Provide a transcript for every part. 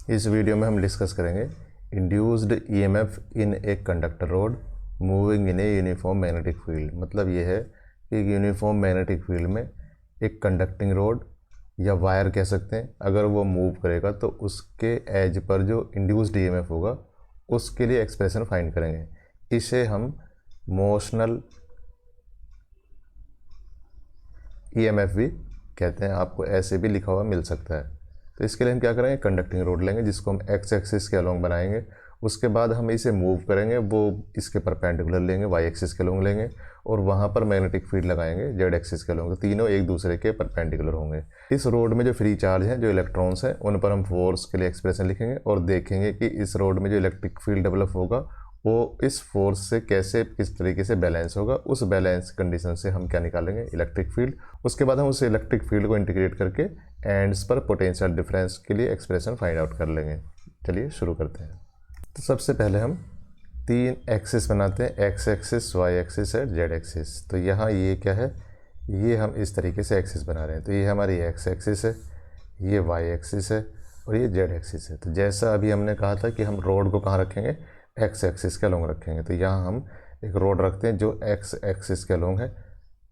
इस वीडियो में हम डिस्कस करेंगे induced EMF in a conductor road moving in a uniform magnetic field. मतलब ये है कि एक यूनिफॉर्म मैग्नेटिक फील्ड में एक कंडक्टिंग रोड या वायर कह सकते हैं, अगर वो मूव करेगा तो उसके एज पर जो इंड्यूस्ड ईएमएफ होगा उसके लिए एक्सप्रेशन फाइंड करेंगे। इसे हम मोशनल ईएमएफ भी कहते हैं, आपको ऐसे भी लिखा हुआ मिल सकता है। तो इसके लिए हम क्या करेंगे, कंडक्टिंग रोड लेंगे जिसको हम एक्स एक्सिस के अलोंग बनाएंगे। उसके बाद हम इसे मूव करेंगे, वो इसके परपेंडिकुलर लेंगे, वाई एक्सिस के अलोंग लेंगे और वहाँ पर मैग्नेटिक फील्ड लगाएंगे जेड एक्सिस के अलोंग। तो तीनों एक दूसरे के परपेंडिकुलर होंगे। इस रोड में जो फ्री चार्ज हैं, जो इलेक्ट्रॉन्स हैं, उन पर हम फोर्स के लिए एक्सप्रेशन लिखेंगे और देखेंगे कि इस रोड में जो इलेक्ट्रिक फील्ड डेवलप होगा वो इस फोर्स से कैसे किस तरीके से बैलेंस होगा। उस बैलेंस कंडीशन से हम क्या निकालेंगे, इलेक्ट्रिक फील्ड। उसके बाद हम उस इलेक्ट्रिक फील्ड को इंटीग्रेट करके एंड्स पर पोटेंशियल डिफरेंस के लिए एक्सप्रेशन फाइंड आउट कर लेंगे। चलिए शुरू करते हैं। तो सबसे पहले हम तीन एक्सिस बनाते हैं, एक्स एक्सिस, वाई एक्सिस है, जेड एक्सिस। तो यहाँ ये क्या है, ये हम इस तरीके से एक्सिस बना रहे हैं। तो ये हमारी एक्स एक्सिस है, ये वाई एक्सिस है और ये जेड एक्सिस है। तो जैसा अभी हमने कहा था कि हम रोड को कहाँ रखेंगे, एक्स एक्सिस के अलोंग रखेंगे। तो यहाँ हम एक रोड रखते हैं जो एक्स एक्सिस के अलोंग है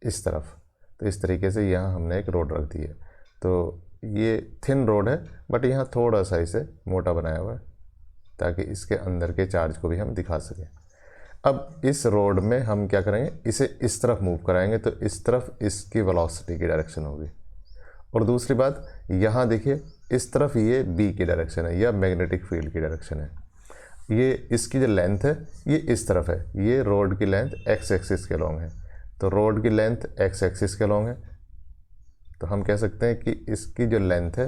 इस तरफ। तो इस तरीके से यहाँ हमने एक रोड रख दी है। तो ये थिन रोड है बट यहाँ थोड़ा सा इसे मोटा बनाया हुआ है ताकि इसके अंदर के चार्ज को भी हम दिखा सकें। अब इस रोड में हम क्या करेंगे, इसे इस तरफ मूव कराएंगे तो इस तरफ इसकी वेलोसिटी की डायरेक्शन होगी। और दूसरी बात, यहाँ देखिए इस तरफ ये बी की डायरेक्शन है या मैग्नेटिक फील्ड की डायरेक्शन है। ये इसकी जो लेंथ है ये इस तरफ है, ये रोड की लेंथ एक्स एक्सिस के अलोंग है। तो रोड की लेंथ एक्स एक्सिस के अलोंग है, तो हम कह सकते हैं कि इसकी जो लेंथ है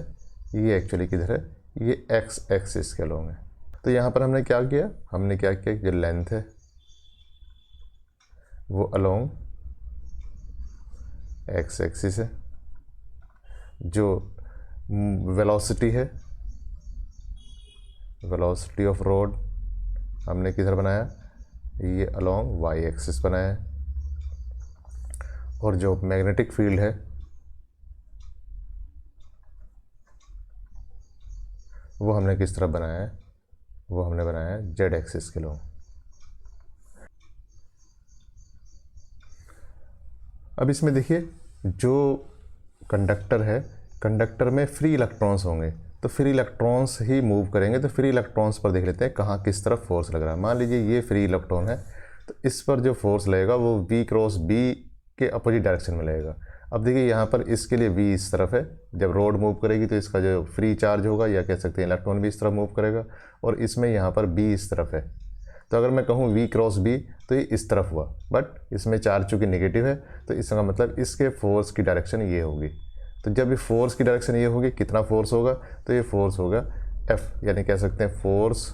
ये एक्चुअली किधर है, ये एक्स एक्सिस के अलोंग है। तो यहाँ पर हमने क्या किया, हमने क्या किया, जो लेंथ है वो अलोंग एक्स एक्सिस है, जो वेलोसिटी है, वेलोसिटी ऑफ रोड हमने किधर बनाया, ये अलोंग वाई एक्सिस बनाया है। और जो मैग्नेटिक फील्ड है वो हमने किस तरफ बनाया है, वो हमने बनाया है जेड एक्सिस के अलोंग। अब इसमें देखिए जो कंडक्टर है, कंडक्टर में फ्री इलेक्ट्रॉन्स होंगे, तो फ्री इलेक्ट्रॉन्स ही मूव करेंगे। तो फ्री इलेक्ट्रॉन्स पर देख लेते हैं कहाँ किस तरफ फोर्स लग रहा है। मान लीजिए ये फ्री इलेक्ट्रॉन है तो इस पर जो फोर्स लगेगा वो v क्रॉस b के अपोजिट डायरेक्शन में लगेगा। अब देखिए यहाँ पर इसके लिए v इस तरफ है, जब रोड मूव करेगी तो इसका जो फ्री चार्ज होगा या कह सकते हैं इलेक्ट्रॉन भी इस तरफ मूव करेगा, और इसमें यहाँ पर b इस तरफ है। तो अगर मैं कहूँ v क्रॉस b तो ये इस तरफ हुआ, बट इसमें चार्ज चूँकि नेगेटिव है तो इसका मतलब इसके फोर्स की डायरेक्शन ये होगी। तो जब ये फोर्स की डायरेक्शन ये होगी, कितना फोर्स होगा, तो ये फोर्स होगा F, यानी कह सकते हैं force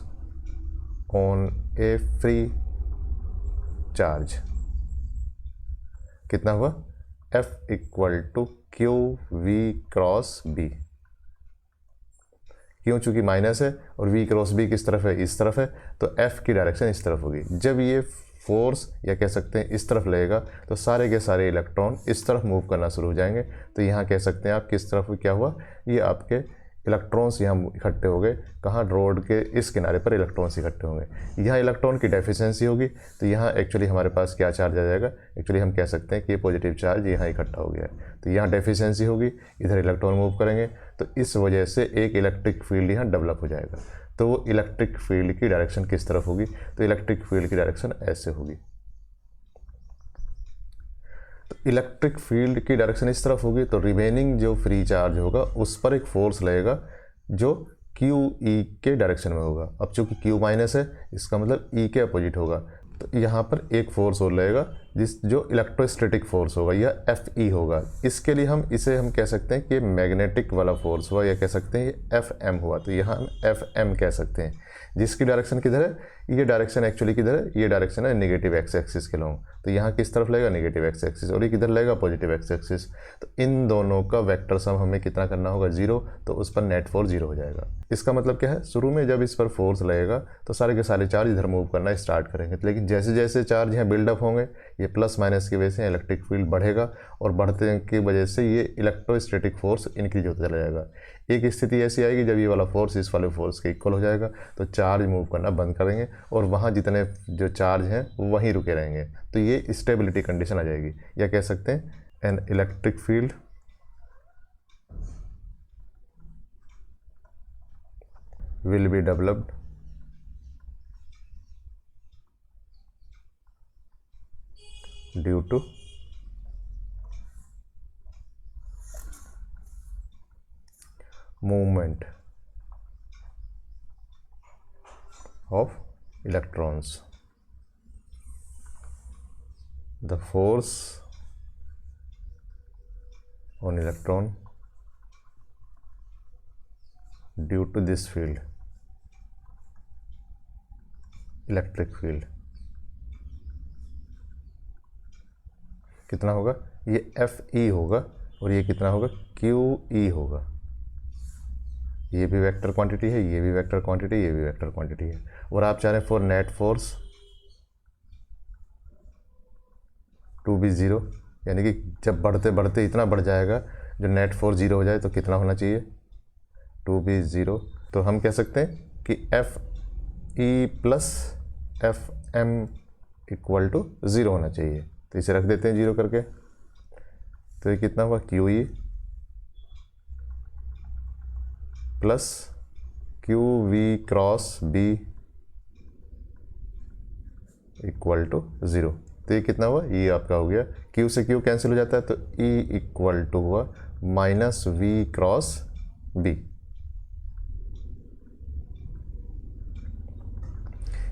on a free charge. कितना हुआ, F equal to q v cross B. क्यों, चूँकि माइनस है और v क्रॉस b किस तरफ है, इस तरफ है, तो F की डायरेक्शन इस तरफ होगी। जब ये फोर्स या कह सकते हैं इस तरफ लगेगा तो सारे के सारे इलेक्ट्रॉन इस तरफ मूव करना शुरू हो जाएंगे। तो यहाँ कह सकते हैं आप किस तरफ क्या हुआ, ये आपके इलेक्ट्रॉन्स यहाँ इकट्ठे हो गए। कहाँ, रोड के इस किनारे पर इलेक्ट्रॉन्स इकट्ठे होंगे। यहाँ इलेक्ट्रॉन की डेफिशिएंसी होगी तो यहाँ एक्चुअली हमारे पास क्या चार्ज आ जाएगा, एक्चुअली हम कह सकते हैं कि ये पॉजिटिव चार्ज यहाँ इकट्ठा हो गया है। तो यहाँ डेफिशिएंसी होगी, इधर इलेक्ट्रॉन मूव करेंगे तो इस वजह से एक इलेक्ट्रिक फील्ड यहाँ डेवलप हो जाएगा। तो वो इलेक्ट्रिक फील्ड की डायरेक्शन किस तरफ होगी, तो इलेक्ट्रिक फील्ड की डायरेक्शन ऐसे होगी। तो इलेक्ट्रिक फील्ड की डायरेक्शन इस तरफ होगी तो रिमेनिंग जो फ्री चार्ज होगा उस पर एक फोर्स लगेगा जो क्यू ई के डायरेक्शन में होगा। अब चूँकि क्यू माइनस है इसका मतलब ई के अपोजिट होगा, तो यहाँ पर एक फोर्स और लगेगा जो इलेक्ट्रोस्टैटिक फोर्स होगा या एफ ई होगा। इसके लिए हम कह सकते हैं कि मैग्नेटिक वाला फोर्स हुआ या कह सकते हैं ये एफ एम हुआ। तो यहाँ हम एफ एम कह सकते हैं, जिसकी डायरेक्शन किधर है, ये डायरेक्शन एक्चुअली किधर है, ये डायरेक्शन है नेगेटिव एक्स एक्सिस के अलोंग। तो यहाँ किस तरफ लगेगा, नेगेटिव एक्स एक्सिस, और ये किधर लगेगा, पॉजिटिव एक्स एक्सिस। तो इन दोनों का वेक्टर सम हमें कितना करना होगा, 0। तो उस पर नेट फोर्स 0 हो जाएगा। इसका मतलब क्या है, शुरू में जब इस पर फोर्स लगेगा तो सारे के सारे चार्ज इधर मूव करना स्टार्ट करेंगे, लेकिन जैसे जैसे चार्ज यहाँ बिल्डअप होंगे ये प्लस माइनस की वजह से इलेक्ट्रिक फील्ड बढ़ेगा और बढ़ने की वजह से ये इलेक्ट्रोस्टैटिक फोर्स इंक्रीज होता चला जाएगा। एक स्थिति ऐसी आएगी जब ये वाला फोर्स इस वाले फोर्स के इक्वल हो जाएगा, तो चार्ज मूव करना बंद करेंगे और वहाँ जितने जो चार्ज हैं वो वहीं रुके रहेंगे, तो ये स्टेबिलिटी कंडीशन आ जाएगी। या कह सकते हैं an electric field will be developed due to movement of electrons. The force on electron due to this field, electric field, कितना होगा, ये FE होगा और ये कितना होगा, QE होगा। ये भी वेक्टर क्वांटिटी है, ये भी वेक्टर क्वांटिटी, ये भी वेक्टर क्वांटिटी है। और आप चाह रहे हैं for net force to be zero, यानी कि जब बढ़ते बढ़ते इतना बढ़ जाएगा जो नेट फोर्स ज़ीरो हो जाए तो कितना होना चाहिए, टू बी ज़ीरो। तो हम कह सकते हैं कि FE plus FM equal to zero होना चाहिए। तो इसे रख देते हैं ज़ीरो करके, तो ये कितना हुआ, QE plus QV cross B equal to zero. तो ये कितना हुआ, ये आपका हो गया, Q से Q कैंसिल हो जाता है, तो E इक्वल टू हुआ minus V cross B।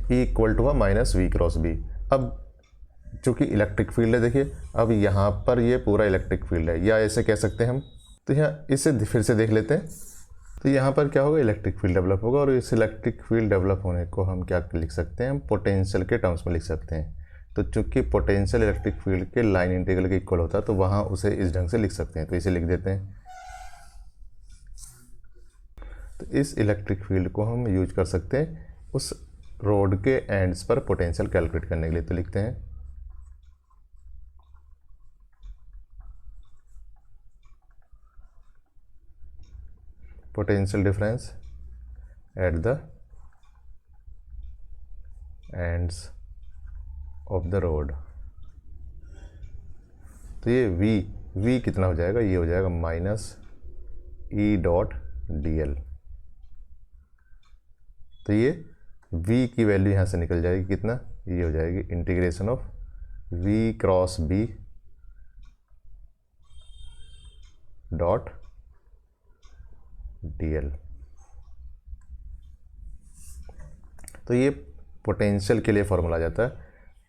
E equal to हुआ माइनस V क्रॉस B। अब चूँकि इलेक्ट्रिक फील्ड है, देखिए अब यहाँ पर ये पूरा इलेक्ट्रिक फील्ड है, या ऐसे कह सकते हैं हम, तो यहाँ इसे फिर से देख लेते हैं। तो यहाँ पर क्या होगा, इलेक्ट्रिक फील्ड डेवलप होगा, और इस इलेक्ट्रिक फील्ड डेवलप होने को हम क्या लिख सकते हैं, हम पोटेंशियल के टर्म्स में लिख सकते हैं। तो चूँकि पोटेंशियल इलेक्ट्रिक फील्ड के लाइन इंटीग्रल के इक्वल होता है, तो वहाँ उसे इस ढंग से लिख सकते हैं। तो इसे लिख देते हैं। तो इस इलेक्ट्रिक फील्ड को हम यूज कर सकते हैं उस रोड के एंड्स पर पोटेंशियल कैलकुलेट करने के लिए। तो लिखते हैं potential difference at the ends of the road. तो ये V कितना हो जाएगा, ये हो जाएगा माइनस E डॉट DL। तो ये V की वैल्यू यहाँ से निकल जाएगी, कितना, ये हो जाएगी integration of V cross B dot DL। तो ये पोटेंशियल के लिए फॉर्मूला आ जाता है,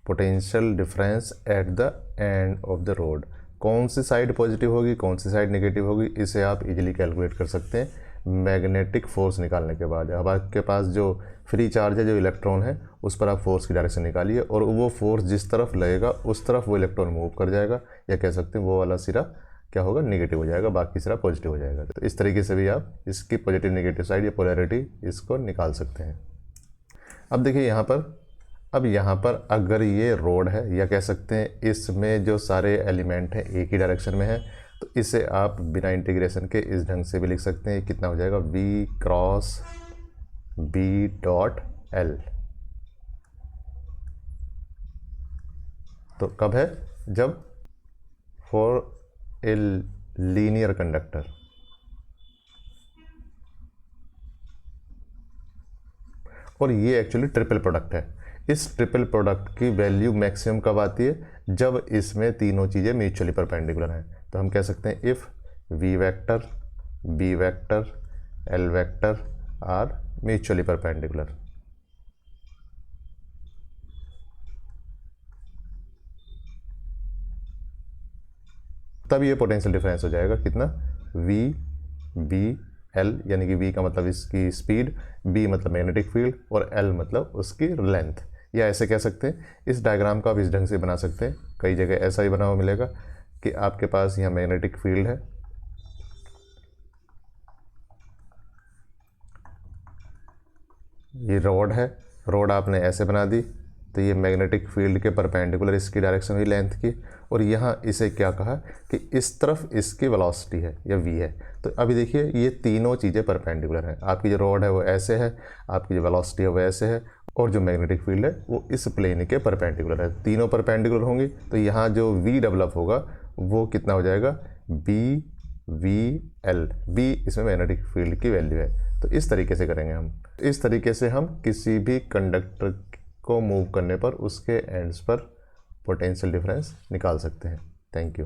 potential difference at the end of the road. कौन सी साइड पॉजिटिव होगी, कौन सी साइड नेगेटिव होगी, इसे आप इजीली कैलकुलेट कर सकते हैं मैग्नेटिक फोर्स निकालने के बाद। अब आपके पास जो फ्री चार्ज है, जो इलेक्ट्रॉन है, उस पर आप फोर्स की डायरेक्शन निकालिए, और वो फोर्स जिस तरफ लगेगा उस तरफ वो इलेक्ट्रॉन मूव कर जाएगा, या कह सकते हैं वो वाला सिरा क्या होगा, नेगेटिव हो जाएगा, बाकी सिरा पॉजिटिव हो जाएगा। तो इस तरीके से भी आप इसकी पॉजिटिव नेगेटिव साइड या पोलैरिटी इसको निकाल सकते हैं। अब देखिए यहाँ पर, अब यहाँ पर अगर ये रोड है, या कह सकते हैं इसमें जो सारे एलिमेंट हैं एक ही डायरेक्शन में है, तो इसे आप बिना इंटीग्रेशन के इस ढंग से भी लिख सकते हैं। कितना हो जाएगा, V cross B dot L। तो कब है, जब फॉर ए लीनियर कंडक्टर, और ये एक्चुअली ट्रिपल प्रोडक्ट है। इस ट्रिपल प्रोडक्ट की वैल्यू मैक्सिमम कब आती है, जब इसमें तीनों चीज़ें म्यूचुअली परपेंडिकुलर हैं। तो हम कह सकते हैं if V vector, B vector, L vector are mutually perpendicular. तब ये पोटेंशियल डिफरेंस हो जाएगा कितना, V B L, यानी कि V का मतलब इसकी स्पीड, B मतलब मैग्नेटिक फील्ड, और L मतलब उसकी लेंथ। या ऐसे कह सकते हैं, इस डायग्राम को आप इस ढंग से बना सकते हैं, कई जगह ऐसा ही बना हुआ मिलेगा कि आपके पास यहाँ मैग्नेटिक फील्ड है, ये रोड है, रोड आपने ऐसे बना दी, तो ये मैग्नेटिक फील्ड के परपेंडिकुलर इसकी डायरेक्शन हुई लेंथ की, और यहाँ इसे क्या कहा कि इस तरफ इसकी वेलोसिटी है या v है। तो अभी देखिए ये तीनों चीज़ें परपेंडिकुलर हैं, आपकी जो रॉड है वो ऐसे है, आपकी जो वेलोसिटी है वो ऐसे है, और जो मैग्नेटिक फील्ड है वो इस प्लेन के परपेंडिकुलर है। तीनों परपेंडिकुलर होंगी तो यहाँ जो v डेवलप होगा वो कितना हो जाएगा, BVL। b इसमें मैग्नेटिक फील्ड की वैल्यू है। तो इस तरीके से करेंगे हम। इस तरीके से हम किसी भी कंडक्टर को मूव करने पर उसके एंड्स पर पोटेंशियल डिफरेंस निकाल सकते हैं। Thank you.